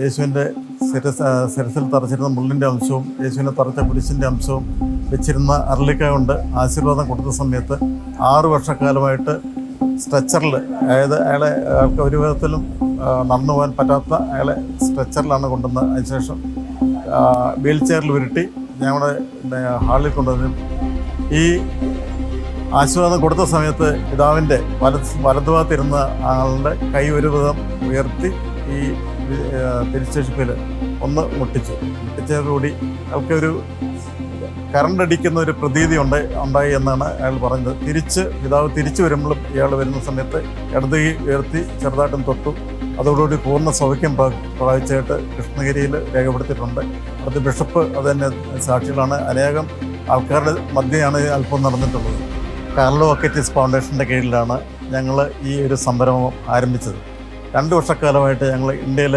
യേശുവിൻ്റെ ശിരസിൽ തറച്ചിരുന്ന മുള്ളിൻ്റെ അംശവും യേശുവിനെ തറച്ച കുരിശിൻ്റെ അംശവും വെച്ചിരുന്ന അരളിക്ക കൊണ്ട് ആശീർവാദം കൊടുത്ത സമയത്ത് 6 വർഷക്കാലമായിട്ട് സ്ട്രെച്ചറിൽ, അതായത് അയാൾക്ക് ഒരു വിധത്തിലും നടന്നു പോകാൻ പറ്റാത്ത അയാളെ സ്ട്രെച്ചറിലാണ് കൊണ്ടുവന്നത്. അതിനുശേഷം വീൽ ചെയറിൽ ഉരുട്ടി ഞങ്ങളുടെ ഹാളിൽ കൊണ്ടുവന്നു. ഈ ആശീർവാദം കൊടുത്ത സമയത്ത് പിതാവിൻ്റെ വലതുഭാഗത്തിരുന്ന ആളുടെ കൈ ഒരു വിധം ഉയർത്തി ഈ തിരിച്ചേഷിപ്പിൽ ഒന്ന് മുട്ടിച്ചതോടുകൂടി അയാൾക്കൊരു കറണ്ടടിക്കുന്ന ഒരു പ്രതീതി ഉണ്ടായി എന്നാണ് അയാൾ പറഞ്ഞത്. പിതാവ് തിരിച്ചു വരുമ്പോഴും ഇയാൾ വരുന്ന സമയത്ത് ഇടത് കൈ ഉയർത്തി ചെറുതായിട്ടും തൊട്ടു. അതോടുകൂടി പൂർണ്ണ സൗഖ്യം പ്രാപിച്ചായിട്ട് കൃഷ്ണഗിരിയിൽ രേഖപ്പെടുത്തിയിട്ടുണ്ട്. അടുത്ത ബിഷപ്പ് അത് തന്നെ സാക്ഷികളാണ്. അനേകം ആൾക്കാരുടെ മധ്യയാണ് അല്പം നടന്നിട്ടുള്ളത്. കാർലോ അക്കറ്റിസ് ഫൗണ്ടേഷൻ്റെ കീഴിലാണ് ഞങ്ങൾ ഈ ഒരു സംരംഭം ആരംഭിച്ചത്. 2 വർഷക്കാലമായിട്ട് ഞങ്ങൾ ഇന്ത്യയിൽ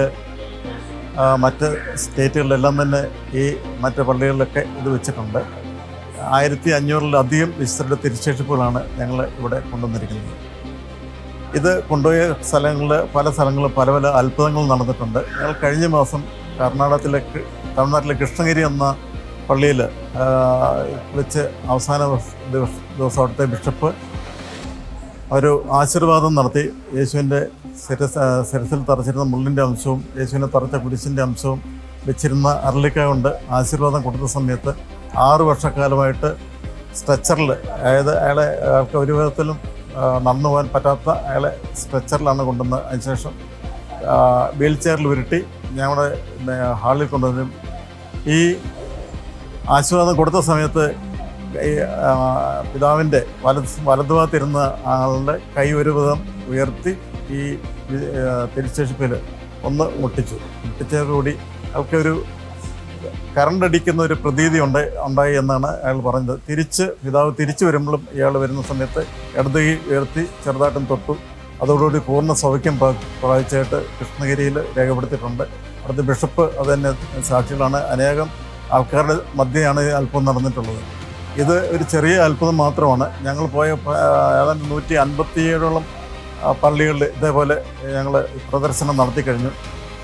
മറ്റ് സ്റ്റേറ്റുകളിലെല്ലാം തന്നെ ഈ മറ്റ് പള്ളികളിലൊക്കെ ഇത് വെച്ചിട്ടുണ്ട്. 1500-ലധികം വിശുദ്ധരുടെ തിരുശേഷിപ്പുകളാണ് ഞങ്ങൾ ഇവിടെ കൊണ്ടുവന്നിരിക്കുന്നത്. ഇത് കൊണ്ടുപോയ പല സ്ഥലങ്ങളും പല പല അത്ഭുതങ്ങൾ നടന്നിട്ടുണ്ട്. ഞങ്ങൾ കഴിഞ്ഞ മാസം തമിഴ്നാട്ടിലെ കൃഷ്ണഗിരി എന്ന പള്ളിയിൽ വെച്ച് അവസാന ദിവസം അവിടുത്തെ ബിഷപ്പ് ഒരു ആശീർവാദം നടത്തി. യേശുവിൻ്റെ ശിരസിൽ തറച്ചിരുന്ന മുള്ളിൻ്റെ അംശവും യേശുവിനെ തറച്ച കുരിശിൻ്റെ അംശവും വെച്ചിരുന്ന അരളിക്ക കൊണ്ട് ആശീർവാദം കൊടുത്ത സമയത്ത് 6 വർഷക്കാലമായിട്ട് സ്ട്രെച്ചറിൽ, അതായത് അയാൾക്ക് ഒരു വിധത്തിലും നടന്നു പോകാൻ പറ്റാത്ത അയാളെ സ്ട്രെച്ചറിലാണ് കൊണ്ടുവന്നത്. അതിനുശേഷം വീൽ ചെയറിൽ ഉരുട്ടി ഞങ്ങളുടെ ഹാളിൽ കൊണ്ടുവന്നു. ഈ ആശീർവാദം കൊടുത്ത സമയത്ത് പിതാവിൻ്റെ വലതുഭാഗത്തിരുന്ന ആളുടെ കൈ ഒരു വിധം ഉയർത്തി ഈ തിരിച്ചേഷിപ്പിൽ ഒന്ന് മുട്ടിച്ചതോടുകൂടി അയാൾക്കൊരു കറണ്ടടിക്കുന്ന ഒരു പ്രതീതി ഉണ്ടായി എന്നാണ് അയാൾ പറഞ്ഞത്. പിതാവ് തിരിച്ചു വരുമ്പോഴും ഇയാൾ വരുന്ന സമയത്ത് ഇടത് കൈ ഉയർത്തി ചെറുതായിട്ടും തൊട്ടു. അതോടുകൂടി പൂർണ്ണ സൗഖ്യം പ്രാപിച്ചായിട്ട് കൃഷ്ണഗിരിയിൽ രേഖപ്പെടുത്തിയിട്ടുണ്ട്. അടുത്ത ബിഷപ്പ് അത് തന്നെ സാക്ഷികളാണ്. അനേകം ആൾക്കാരുടെ മധ്യയാണ് അല്പം നടന്നിട്ടുള്ളത്. ഇത് ഒരു ചെറിയ അത്ഭുതം മാത്രമാണ്. ഞങ്ങൾ പോയ ഏതാണ്ട് 157ഓളം പള്ളികളിൽ ഇതേപോലെ ഞങ്ങൾ പ്രദർശനം നടത്തി കഴിഞ്ഞു.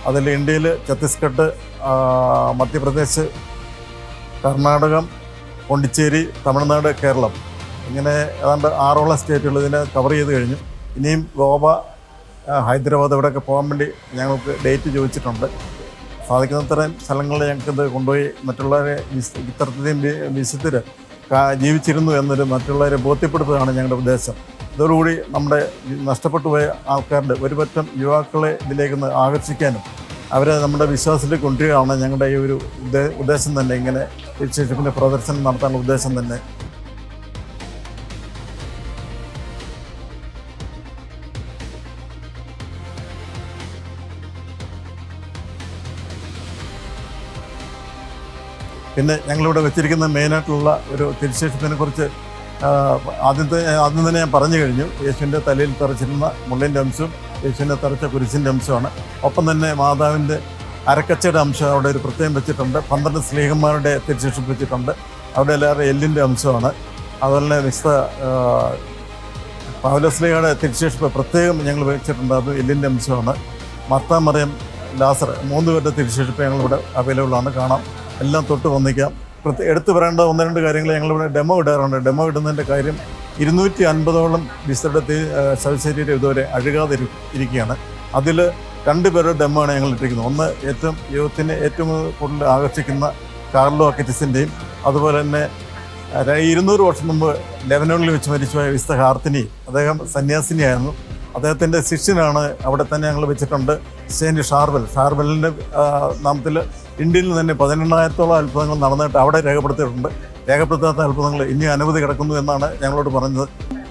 അതിൽ ഇന്ത്യയിൽ ഛത്തീസ്ഗഡ്, മധ്യപ്രദേശ്, കർണാടകം, പോണ്ടിച്ചേരി, തമിഴ്നാട്, കേരളം, ഇങ്ങനെ ഏതാണ്ട് 6ഓളം സ്റ്റേറ്റുകൾ ഇതിനെ കവർ ചെയ്ത് കഴിഞ്ഞു. ഇനിയും ഗോവ, ഹൈദരാബാദ് ഇവിടെയൊക്കെ പോകാൻ വേണ്ടി ഞങ്ങൾക്ക് ഡേറ്റ് ചോദിച്ചിട്ടുണ്ട്. സാധിക്കുന്നത്രയും സ്ഥലങ്ങളിൽ ഞങ്ങൾക്കിത് കൊണ്ടുപോയി മറ്റുള്ളവരെ ഇത്തരത്തിലെയും വിശുദ്ധർ ജീവിച്ചിരുന്നു എന്നൊരു മറ്റുള്ളവരെ ബോധ്യപ്പെടുത്തുകയാണ് ഞങ്ങളുടെ ഉദ്ദേശം. ഇതോടുകൂടി നമ്മുടെ നഷ്ടപ്പെട്ടു പോയ ആൾക്കാരുടെ ഒരുപറ്റം യുവാക്കളെ ഇതിലേക്ക് ആകർഷിക്കാനും അവരെ നമ്മുടെ വിശ്വാസത്തിലേക്ക് കൊണ്ടുവരികയാണ് ഞങ്ങളുടെ ഈ ഒരു ഉദ്ദേശം തന്നെ. ഇങ്ങനെ തിരുശേഷിപ്പിൻ്റെ പ്രദർശനം നടത്താനുള്ള ഉദ്ദേശം തന്നെ. പിന്നെ ഞങ്ങളിവിടെ വെച്ചിരിക്കുന്ന മെയിനായിട്ടുള്ള ഒരു തിരുശേഷിപ്പിനെ കുറിച്ച് ആദ്യം തന്നെ ഞാൻ പറഞ്ഞു കഴിഞ്ഞു. യേശുവിൻ്റെ തലയിൽ തറച്ചിരുന്ന മുള്ളിൻ്റെ അംശവും യേശുവിനെ തറച്ച കുരിശിൻ്റെ അംശമാണ്. ഒപ്പം തന്നെ മാതാവിൻ്റെ അരക്കച്ചയുടെ അംശം അവിടെ ഒരു പ്രത്യേകം വെച്ചിട്ടുണ്ട്. 12 സ്ലീഹന്മാരുടെ തിരുശേഷിപ്പ് വെച്ചിട്ടുണ്ട്. അവിടെ എല്ലാവരും എല്ലിൻ്റെ അംശമാണ്. അതുപോലെ തന്നെ വിശുദ്ധ പൗലോസ്ലീഹയുടെ തിരുശേഷിപ്പ് പ്രത്യേകം ഞങ്ങൾ വെച്ചിട്ടുണ്ട്. അത് എല്ലിൻ്റെ അംശമാണ്. മർത്താ, മറിയം, ലാസർ 3 പേരുടെ തിരുശേഷിപ്പ് ഞങ്ങളിവിടെ അവൈലബിൾ ആണ്. കാണാം, എല്ലാം തൊട്ട് വന്നിക്കാം. എടുത്തു പറയേണ്ട 1-2 കാര്യങ്ങൾ ഞങ്ങളിവിടെ ഡെമോ ഇടാറുണ്ട്. ഡെമോ ഇടുന്നതിൻ്റെ കാര്യം 250ഓളം വിശുദ്ധരുടെ ശവശരീരം ഇതുവരെ അഴുകാതെ ഇരിക്കുകയാണ്. അതിൽ 2 പേരുടെ ഡെമോ ആണ് ഞങ്ങൾ ഇട്ടിരിക്കുന്നത്. ഒന്ന് യുവത്തിനെ ഏറ്റവും കൂടുതൽ ആകർഷിക്കുന്ന കാർലോ അക്കറ്റിസിൻ്റെയും, അതുപോലെ തന്നെ 200 വർഷം മുമ്പ് ലെബനോണിൽ വെച്ച് മരിച്ചുപോയ വിശുദ്ധ ഹാർത്തിനി, അദ്ദേഹം സന്യാസിനിയായിരുന്നു. അദ്ദേഹത്തിൻ്റെ ശിഷ്യനാണ് അവിടെ തന്നെ ഞങ്ങൾ വെച്ചിട്ടുണ്ട്. സെയിൻറ്റ് ഷാർബലിൻ്റെ നാമത്തിൽ ഇന്ത്യയിൽ തന്നെ 18,000ഓളം അത്ഭുതങ്ങൾ നടന്നിട്ട് അവിടെ രേഖപ്പെടുത്താത്ത അത്ഭുതങ്ങൾ ഇനി അനവധി കിടക്കുന്നു എന്നാണ് ഞങ്ങളോട് പറഞ്ഞത്.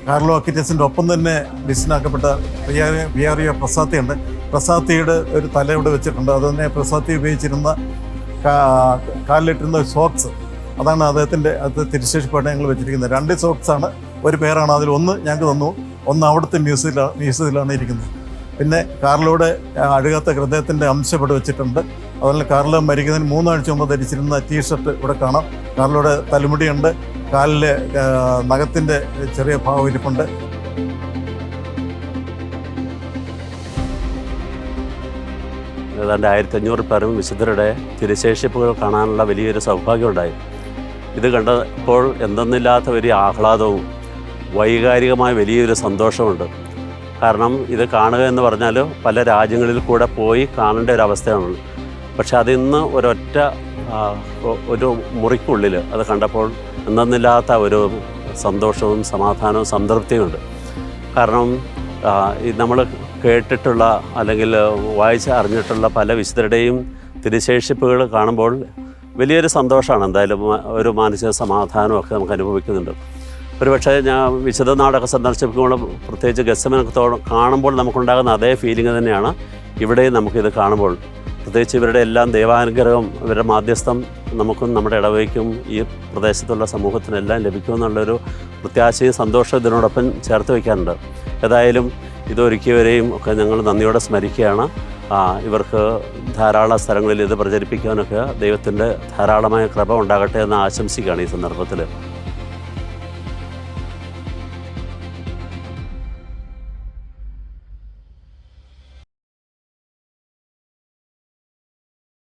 കാർലോ അക്കറ്റിസിൻ്റെ ഒപ്പം തന്നെ ഡിസിനാക്കപ്പെട്ട വിയാറിയ പ്രസാത്തിയുണ്ട്. പ്രസാത്തിയുടെ ഒരു തല ഇവിടെ വെച്ചിട്ടുണ്ട്. അതുതന്നെ പ്രസാത്തി ഉപയോഗിച്ചിരുന്ന കാലിലിട്ടിരുന്ന സോക്സ്, അതാണ് അദ്ദേഹത്തിൻ്റെ തിരുശേഷിപ്പായിട്ട് ഞങ്ങൾ വെച്ചിരിക്കുന്നത്. 2 സോക്സാണ്, ഒരു പേരാണ്. അതിൽ ഒന്ന് ഞങ്ങൾക്ക് തന്നു, ഒന്ന് അവിടുത്തെ മ്യൂസിയത്തിലാണ് ഇരിക്കുന്നത്. പിന്നെ കാർലോയുടെ അഴുകാത്ത ഹൃദയത്തിൻ്റെ അംശം ഇവിടെ വെച്ചിട്ടുണ്ട്. അതുപോലെ കാർലോ മരിക്കുന്നതിന് 3 ആഴ്ച മുമ്പ് ധരിച്ചിരുന്ന ടീഷർട്ട് ഇവിടെ കാണാം. കാർലോയുടെ തലമുടിയുണ്ട്, കാലിലെ നഖത്തിൻ്റെ ചെറിയ ഭാഗം ഇരിപ്പുണ്ട്. ഏതാണ്ട് 1500 പേരും വിശുദ്ധരുടെ തിരുശേഷിപ്പുകൾ കാണാനുള്ള വലിയൊരു സൗഭാഗ്യമുണ്ടായി. ഇത് കണ്ടപ്പോൾ എന്തെന്നില്ലാത്ത വലിയ ആഹ്ലാദവും വൈകാരികമായ വലിയൊരു സന്തോഷമുണ്ട്. കാരണം ഇത് കാണുക എന്ന് പറഞ്ഞാൽ പല രാജ്യങ്ങളിൽ കൂടെ പോയി കാണേണ്ട ഒരു അവസ്ഥയാണ്. പക്ഷെ അതിന്ന് ഒരൊറ്റ ഒരു മുറിക്കുള്ളിൽ അത് കണ്ടപ്പോൾ എന്തെന്നില്ലാത്ത ഒരു സന്തോഷവും സമാധാനവും സംതൃപ്തിയുമുണ്ട്. കാരണം നമ്മൾ കേട്ടിട്ടുള്ള അല്ലെങ്കിൽ അറിഞ്ഞിട്ടുള്ള പല വിശുദ്ധരുടെയും തിരുശേഷിപ്പുകൾ കാണുമ്പോൾ വലിയൊരു സന്തോഷമാണ്. എന്തായാലും ഒരു മാനസിക സമാധാനമൊക്കെ നമുക്ക് അനുഭവിക്കുന്നുണ്ട്. ഒരുപക്ഷെ ഞാൻ വിശുദ്ധ നാടൊക്കെ സന്ദർശിക്കുമ്പോൾ പ്രത്യേകിച്ച് ഗെത്സമനൊക്കെ കാണുമ്പോൾ നമുക്കുണ്ടാകുന്ന അതേ ഫീലിംഗ് തന്നെയാണ് ഇവിടെയും നമുക്കിത് കാണുമ്പോൾ. പ്രത്യേകിച്ച് ഇവരുടെ എല്ലാം ദൈവാനുഗ്രഹം, ഇവരുടെ മാധ്യസ്ഥം നമുക്കും നമ്മുടെ ഇടവയ്ക്കും ഈ പ്രദേശത്തുള്ള സമൂഹത്തിനെല്ലാം ലഭിക്കുമെന്നുള്ളൊരു പ്രത്യാശയും സന്തോഷവും ഇതിനോടൊപ്പം ചേർത്ത് വയ്ക്കാനുണ്ട്. ഏതായാലും ഇതൊരുക്കിയവരെയും ഒക്കെ ഞങ്ങൾ നന്ദിയോടെ സ്മരിക്കുകയാണ്. ഇവർക്ക് ധാരാളം സ്ഥലങ്ങളിൽ ഇത് പ്രചരിപ്പിക്കാനൊക്കെ ദൈവത്തിൻ്റെ ധാരാളമായ കൃപ ഉണ്ടാകട്ടെ എന്ന് ആശംസിക്കുകയാണ് ഈ സന്ദർഭത്തിൽ.